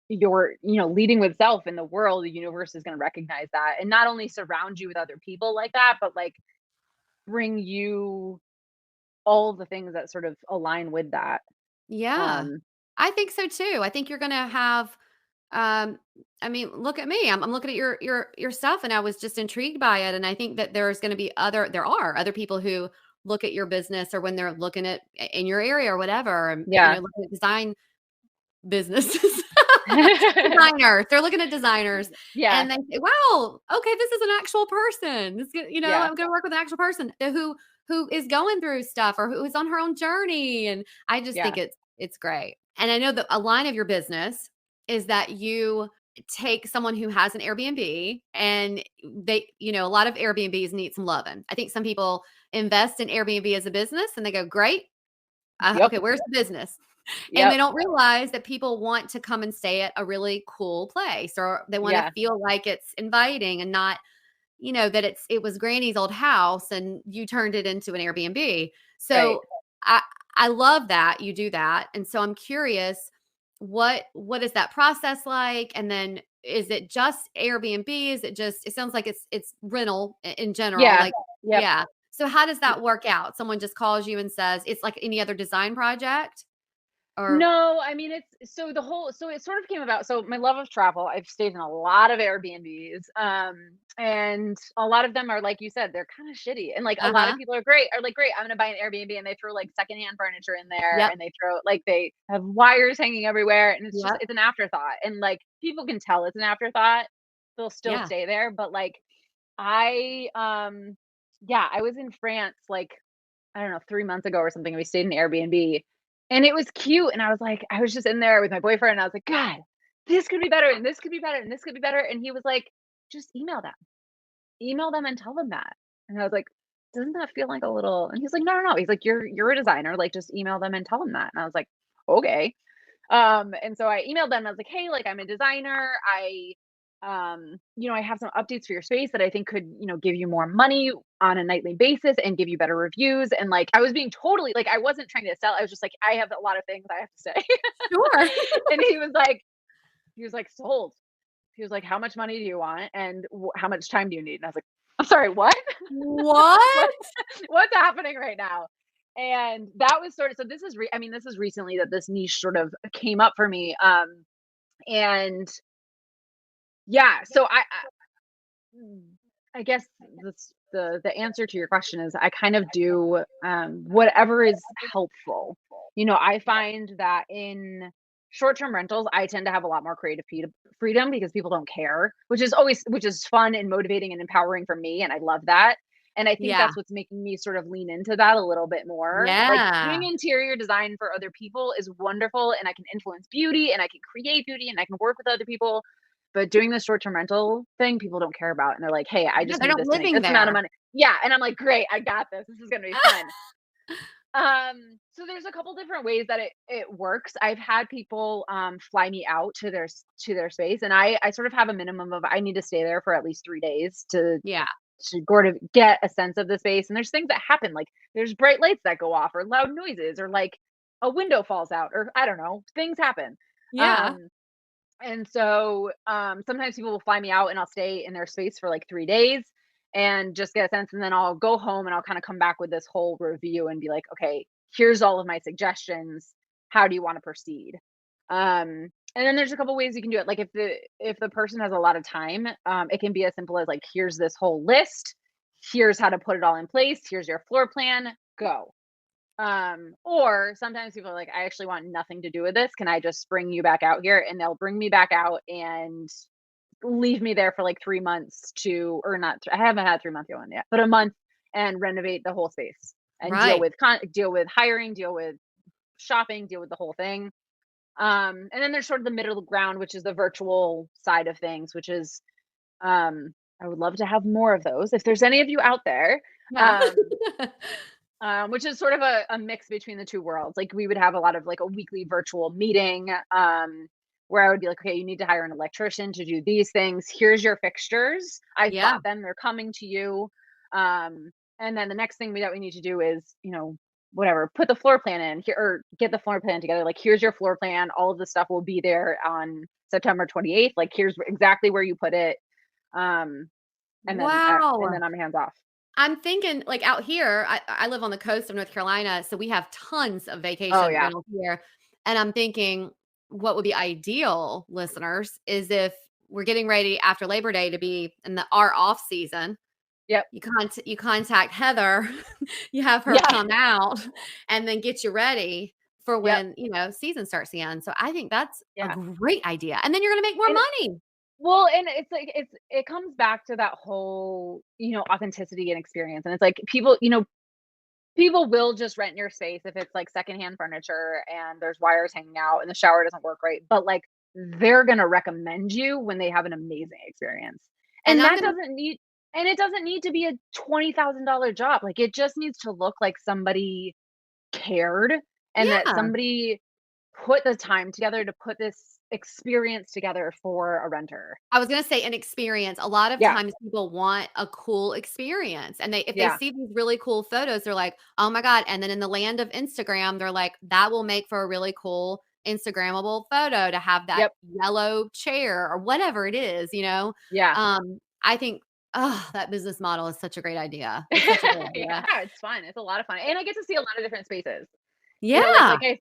you're, leading with self in the world, the universe is going to recognize that and not only surround you with other people like that, but like bring you all the things that sort of align with that. Yeah. Um, I think so too. I think you're gonna have um I mean, look at me. I'm looking at your stuff and I was just intrigued by it. And I think that there are other people who look at your business or when they're looking at in your area or whatever, and yeah. looking at design businesses. Designers. They're looking at designers Yeah. and they say, "Wow, okay, this is an actual person. Yeah. I'm going to work with an actual person who is going through stuff or who is on her own journey." And I just think Yeah. it's great. And I know that a line of your business is that you take someone who has an Airbnb and a lot of Airbnbs need some loving. I think some people invest in Airbnb as a business and they go, "Great. Yep. Okay, where's the business?" And they Yep. don't realize that people want to come and stay at a really cool place or they want to Yeah. feel like it's inviting and not, that it was Granny's old house and you turned it into an Airbnb. Right. So I I love that you do that. And so I'm curious what is that process like? And then is it just Airbnb? Is it just it sounds like it's rental in general. Yeah. Like, Yep. yeah. So how does that work out? Someone just calls you and says it's like any other design project or No, I mean, it's so the whole, so it sort of came about. So my love of travel, I've stayed in a lot of Airbnbs. And a lot of them are like you said, they're kind of shitty. And like a lot of uh-huh. people are like, great, I'm gonna buy an Airbnb, and they throw like secondhand furniture in there, Yep. and they throw like they have wires hanging everywhere, and it's just Yep. it's an afterthought. And like people can tell it's an afterthought, they'll still Yeah. stay there. But like I yeah, I was in France like, I don't know, 3 months ago or something, and we stayed in an Airbnb, and it was cute, and I was like, I was just in there with my boyfriend, and I was like, "God, this could be better, and this could be better, and this could be better," and he was like, "Just email them. Email them and tell them that." And I was like, "Doesn't that feel like a little," and he's like, "No, no, no." He's like, "You're a designer, like, just email them and tell them that." And I was like, "Okay." And so I emailed them. I was like, "Hey, like I'm a designer. I have some updates for your space that I think could, give you more money on a nightly basis and give you better reviews." And like I was being totally like, I wasn't trying to sell. I was just like, I have a lot of things I have to say. Sure. And he was like, sold. He was like, "How much money do you want? And how much time do you need?" And I was like, "I'm sorry, what? what? What? What's happening right now?" And that was sort of, so this is I mean, this is recently that this niche sort of came up for me. And yeah, so I guess the answer to your question is I kind of do whatever is helpful. I find that in short-term rentals, I tend to have a lot more creative freedom because people don't care, which is fun and motivating and empowering for me, and I love that. And I think Yeah. that's what's making me sort of lean into that a little bit more. Like Yeah. doing interior design for other people is wonderful, and I can influence beauty and I can create beauty and I can work with other people, but doing the short-term rental thing, people don't care about, and they're like, "Hey, I Yeah, just they're need not this to make living this amount of there. money." Yeah, and I'm like, "Great, I got this. This is gonna be fun." So there's a couple different ways that it works. I've had people fly me out to their space, and I sort of have a minimum of I need to stay there for at least 3 days Yeah. to sort of get a sense of the space. And there's things that happen, like there's bright lights that go off, or loud noises, or like a window falls out, or I don't know, things happen. Yeah. Um, and so, sometimes people will fly me out and I'll stay in their space for like 3 days and just get a sense, and then I'll go home and I'll kinda come back with this whole review and be like, "Okay, here's all of my suggestions. How do you wanna proceed?" And then there's a couple ways you can do it. Like if the person has a lot of time, it can be as simple as like, "Here's this whole list. Here's how to put it all in place. Here's your floor plan. Go." Or sometimes people are like, "I actually want nothing to do with this. Can I just bring you back out here?" And they'll bring me back out and leave me there for like 3 months to, or not, I haven't had 3 month going yet, but a month, and renovate the whole space and Right. deal with hiring, deal with shopping, deal with the whole thing. And then there's sort of the middle ground, which is the virtual side of things, which is, I would love to have more of those. If there's any of you out there, Yeah. um, which is sort of a mix between the two worlds. Like we would have a lot of like a weekly virtual meeting, where I would be like, "Okay, you need to hire an electrician to do these things. Here's your fixtures. I Yeah. bought them. They're coming to you." And then the next thing that we need to do is, whatever, put the floor plan in here, or get the floor plan together. Like, here's your floor plan. All of the stuff will be there on September 28th. Like, here's exactly where you put it. Um, and Wow. then I'm hands off. I'm thinking, like, out here, I live on the coast of North Carolina, so we have tons of Oh vacation yeah. rentals here, and I'm thinking what would be ideal, listeners, is if we're getting ready after Labor Day to be in our off season, Yep. you contact Heather, you have her Yeah. come out and then get you ready for Yep. when, season starts again. So I think that's a Yeah. great idea, and then you're gonna make more And money. well, and it's like it comes back to that whole, authenticity and experience. And it's like people will just rent your space if it's like secondhand furniture and there's wires hanging out and the shower doesn't work right. But like they're gonna recommend you when they have an amazing experience. And And I'm that gonna doesn't need and it doesn't need to be a $20,000 job. Like it just needs to look like somebody cared, and that yeah. somebody put the time together to put this experience together for a renter. I was gonna say an experience. A lot of Yeah. times people want a cool experience, and if they Yeah. see these really cool photos, they're like, "Oh my god," and then in the land of Instagram, they're like, "That will make for a really cool Instagrammable photo to have that Yep. yellow chair," or whatever it is, you know? Yeah. I think, oh, that business model is such a great idea. It's such a great Yeah, idea. it's fun. It's a lot of fun. And I get to see a lot of different spaces. Yeah. Like I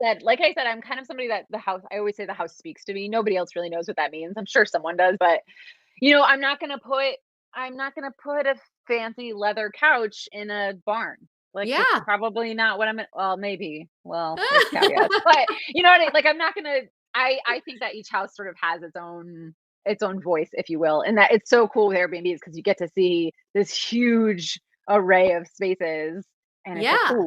said, I'm kind of somebody that I always say the house speaks to me. Nobody else really knows what that means. I'm sure someone does, but I'm not gonna put a fancy leather couch in a barn. Like it's Yeah. probably not what well, maybe. Well, there's caveats. But you know what I like I'm not gonna I think that each house sort of has its own voice, if you will. And that it's so cool with Airbnbs because you get to see this huge array of spaces, and it's like, Yeah.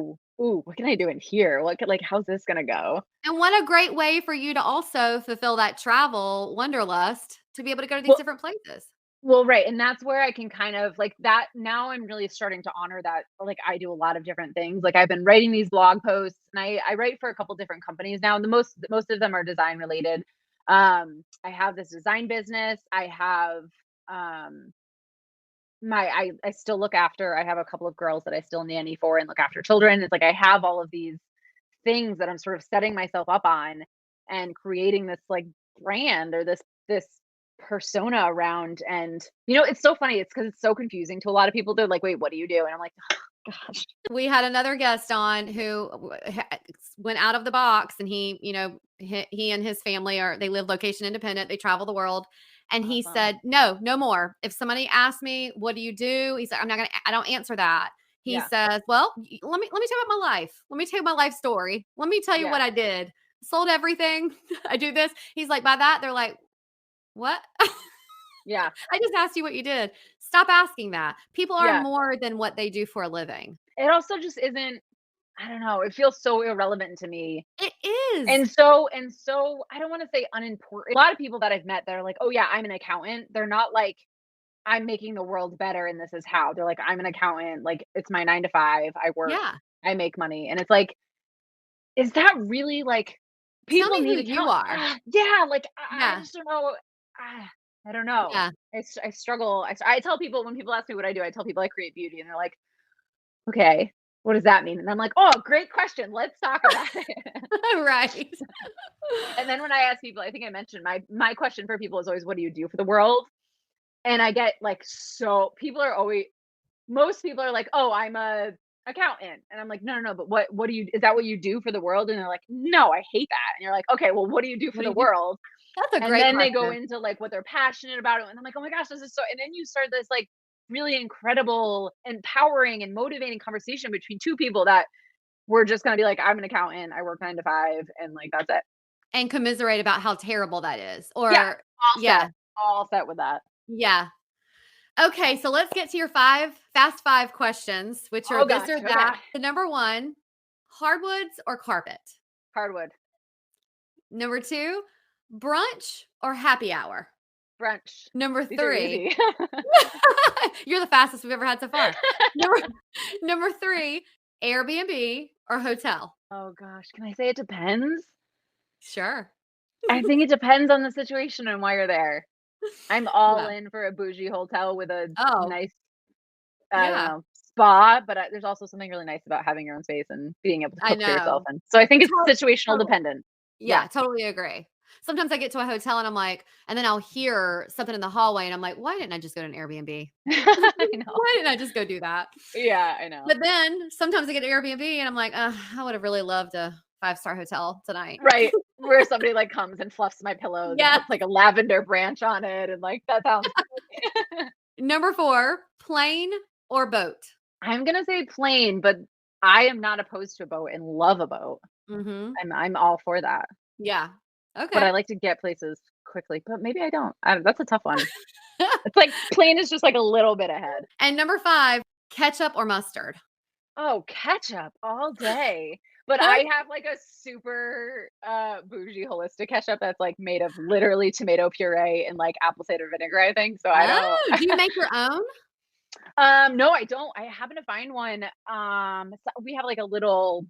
ooh, what can I do in here? Like how's this gonna go? And what a great way for you to also fulfill that travel wanderlust to be able to go to these Well, different places. Well, right, and that's where I can kind of like that now I'm really starting to honor that, like, I do a lot of different things. Like, I've been writing these blog posts, and I write for a couple different companies now, and the most of them are design related. I have this design business. I have, I still look after I have a couple of girls that I still nanny for and look after children. It's like I have all of these things that I'm sort of setting myself up on and creating this like brand, or this persona around. And it's so funny. It's because it's so confusing to a lot of people. They're like, "Wait, what do you do?" And I'm like, "Oh, gosh." We had another guest on who went out of the box, and he and his family they live location independent. They travel the world. And he Awesome. said, "No, no more. If somebody asks me, what do you do?" He said, I don't answer that. He Yeah. says, "Well, let me tell you about my life. Let me tell you my life story. Let me tell you Yeah. what I did. Sold everything. I do this." He's like, by that, they're like, "What?" Yeah. I just asked you what you did. Stop asking that. People are Yeah. more than what they do for a living. It also just isn't I don't know, it feels so irrelevant to me. It is. And so I don't want to say unimportant. A lot of people that I've met that are like, "Oh yeah, I'm an accountant." They're not like, "I'm making the world better and this is how." They're like, "I'm an accountant. Like it's my 9 to 5. I work, Yeah. I make money." And it's like, is that really like Tell people me who need you account are. yeah, like I Yeah. just don't know. Ah, I don't know. Yeah. I struggle. I tell people when people ask me what I do, I tell people I create beauty and they're like, "Okay, what does that mean?" And I'm like, "Oh, great question. Let's talk about it." Right. And then when I ask people, I think I mentioned my question for people is always, "What do you do for the world?" And I get like so people are always most people are like, "Oh, I'm a accountant." And I'm like, "No, no, no, but what do you is that what you do for the world?" And they're like, "No, I hate that." And you're like, "Okay, well, what do you do for What do the you do? world?" That's a And great then they go question. into like what they're passionate about. And I'm like, "Oh my gosh, this is so," and then you start this like really incredible, empowering and motivating conversation between two people that we're just gonna be like, "I'm an accountant, I work 9 to 5," and like that's it. And commiserate about how terrible that is. Yeah, Or all yeah, set. All set with that. yeah. Okay, so let's get to your 5 questions, which are Oh this gosh, or okay. that. The number 1, hardwoods or carpet? Hardwood. Number 2, brunch or happy hour? Brunch. Number These are 3, easy. you're the fastest we've ever had so far. Number number 3, Airbnb or hotel? Oh gosh, can I say it depends? Sure. I think it depends on the situation and why you're there. I'm all Yeah. in for a bougie hotel with a Oh, nice, I don't yeah. know, spa, but there's also something really nice about having your own space and being able to I cook for yourself. know. And so I think it's To situational Totally. dependent. Yeah. Yeah, totally agree. Sometimes I get to a hotel and I'm like and then I'll hear something in the hallway and I'm like, "Why didn't I just go to an Airbnb? I know. Why didn't I just go do that?" Yeah, I know. But then sometimes I get an Airbnb and I'm like, I would have really loved a five-star hotel tonight." Right. Where somebody like comes and fluffs my pillows and Yes. puts like a lavender branch on it and like that sounds good. Number 4, plane or boat? I'm gonna say plain, but I am not opposed to a boat and love a boat. Mhm. I'm all for that. Yeah. But Okay. I like to get places quickly, but maybe I don't. That's a tough one. It's like plain is just like a little bit ahead. And number 5, ketchup or mustard? Oh, ketchup all day. But I have like a super bougie holistic ketchup that's like made of literally tomato puree and like apple cider vinegar, I think. So I don't Oh, do you make your own? no, I don't. I happen to find one. We have like a little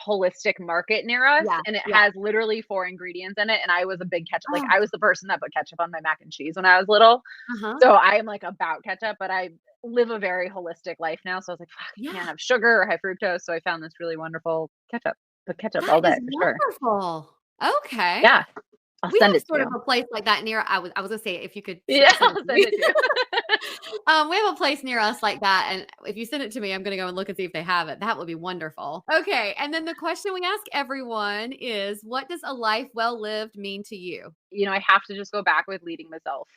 holistic market near us, Yeah, and it yeah. has literally 4 ingredients in it. And I was a big ketchup. Like Oh, I was the person that put ketchup on my mac and cheese when I was little. uh-huh. So I am like about ketchup, but I live a very holistic life now. So I was like, fuck, I can't Yeah, have sugar or high fructose. So I found this really wonderful ketchup. But ketchup that all is day for sure. wonderful. Okay. Yeah, I'll We send have it to sort of you. a place like that near I was gonna say if you could Yeah, send it I'll to send me. it to you. We have a place near us like that, and if you send it to me, I'm gonna go and look and see if they have it. That would be wonderful. Okay, and then the question we ask everyone is, what does a life well lived mean to you? You know, I have to just go back with leading myself.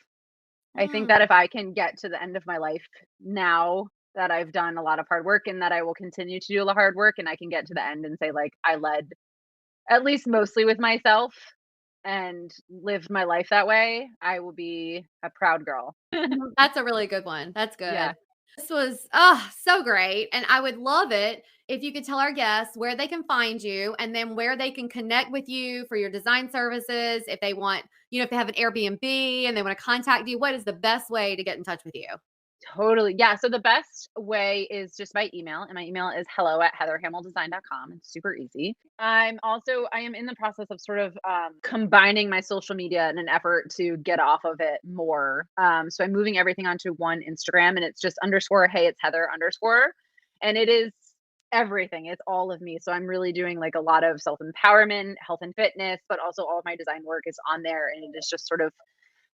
I think that Mm, if I can get to the end of my life now that I've done a lot of hard work and that I will continue to do a lot of hard work and I can get to the end and say like I led at least mostly with myself and lived my life that way, I will be a proud girl. mhm, that's a really good one. That's Yeah. good. This was so great, and I would love it if you could tell our guests where they can find you, and then where they can connect with you for your design services. If they want, if they have an Airbnb and they want to contact you, what is the best way to get in touch with you? Totally. Yeah. So the best way is just by email. And my email is hello@heatherhameldesign.com. It's super easy. I am in the process of sort of combining my social media in an effort to get off of it more. So I'm moving everything onto one Instagram and it's just underscore, hey, it's Heather underscore. And it is everything. It's all of me. So I'm really doing like a lot of self empowerment, health and fitness, but also all of my design work is on there. And it is just sort of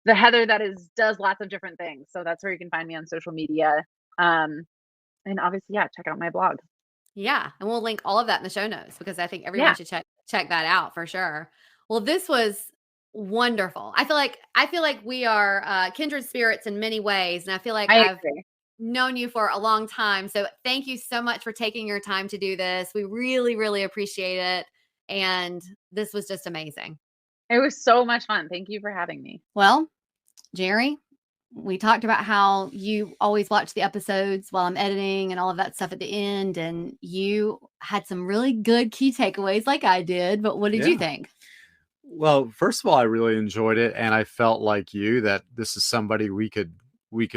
the Heather that does lots of different things. So that's where you can find me on social media. Um, and obviously, yeah, check out my blog. Yeah, and we'll link all of that in the show notes because I think everyone Yeah, should check that out for sure. Well, this was wonderful. I feel like we are kindred spirits in many ways, and I feel like I I've agree. known you for a long time. So thank you so much for taking your time to do this. We really, really appreciate it, and this was just amazing. It was so much fun. Thank you for having me. Well, Jerry, We talked about how you always watch the episodes while I'm editing and all of that stuff at the end. And you had some really good key takeaways like I did. But what did you Yeah. think? Well, first of all, I really enjoyed it, and I felt like you that this is somebody we could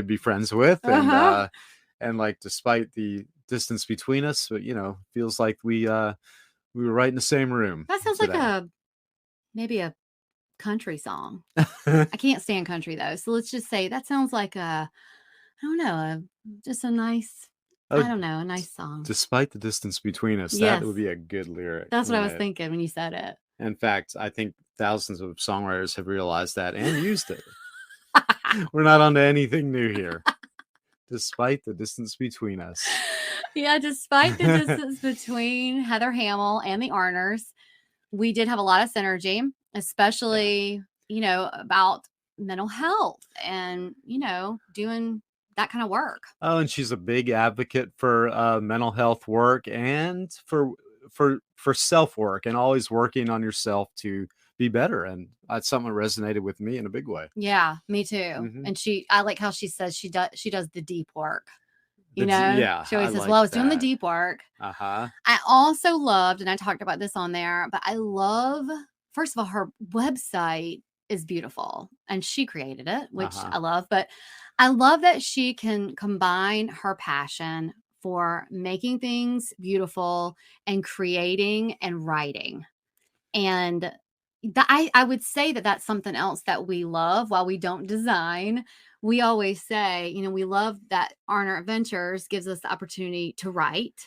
be friends with, Uh-huh. and like despite the distance between us, but feels like we were right in the same room That sounds today. like maybe a country song. I can't stand country though. So let's just say that sounds like I don't know, just a nice, Oh, I don't know, a nice song. despite the distance between us, that Yes. would be a good lyric. That's what I was thinking when you said it. In fact, I think thousands of songwriters have realized that and used it. We're not onto anything new here. Despite the distance between us. Yeah, despite the distance between Heather Hamel and the Arners, we did have a lot of synergy, especially, about mental health and, doing that kind of work. Oh, and she's a big advocate for mental health work and for self work, and always working on yourself to be better. And that's something that resonated with me in a big way. Yeah, me too. Mhm. And I like how she says she does the deep work. Yeah, She always I says, like well, I was doing the that. deep work. Uh-huh. I also loved, and I talked about this on there, but I love, first of all, her website is beautiful and she created it, which Uh-huh. I love, but I love that she can combine her passion for making things beautiful and creating and writing. And I would say that that's something else that we love while we don't design. We always say, we love that Arner Adventures gives us the opportunity to write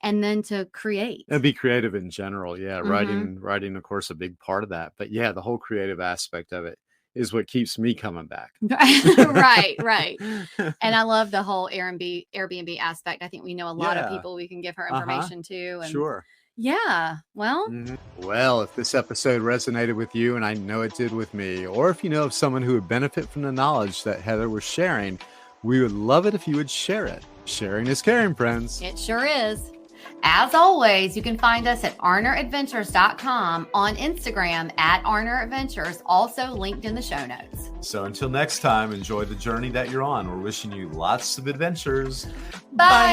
and then to create. And be creative in general. Yeah. Mhm. Writing, of course, a big part of that. But yeah, the whole creative aspect of it is what keeps me coming back. Right. And I love the whole Airbnb aspect. I think we know a lot of Yeah. people we can give her Uh-huh. information to. And Sure. yeah, well, Well, if this episode resonated with you, and I know it did with me, or if you know of someone who would benefit from the knowledge that Heather was sharing, we would love it if you would share it. Sharing is caring, friends. it sure is. As always, you can find us at arneradventures.com, on Instagram at arneradventures, also linked in the show notes. So until next time, enjoy the journey that you're on. We're wishing you lots of adventures. Bye.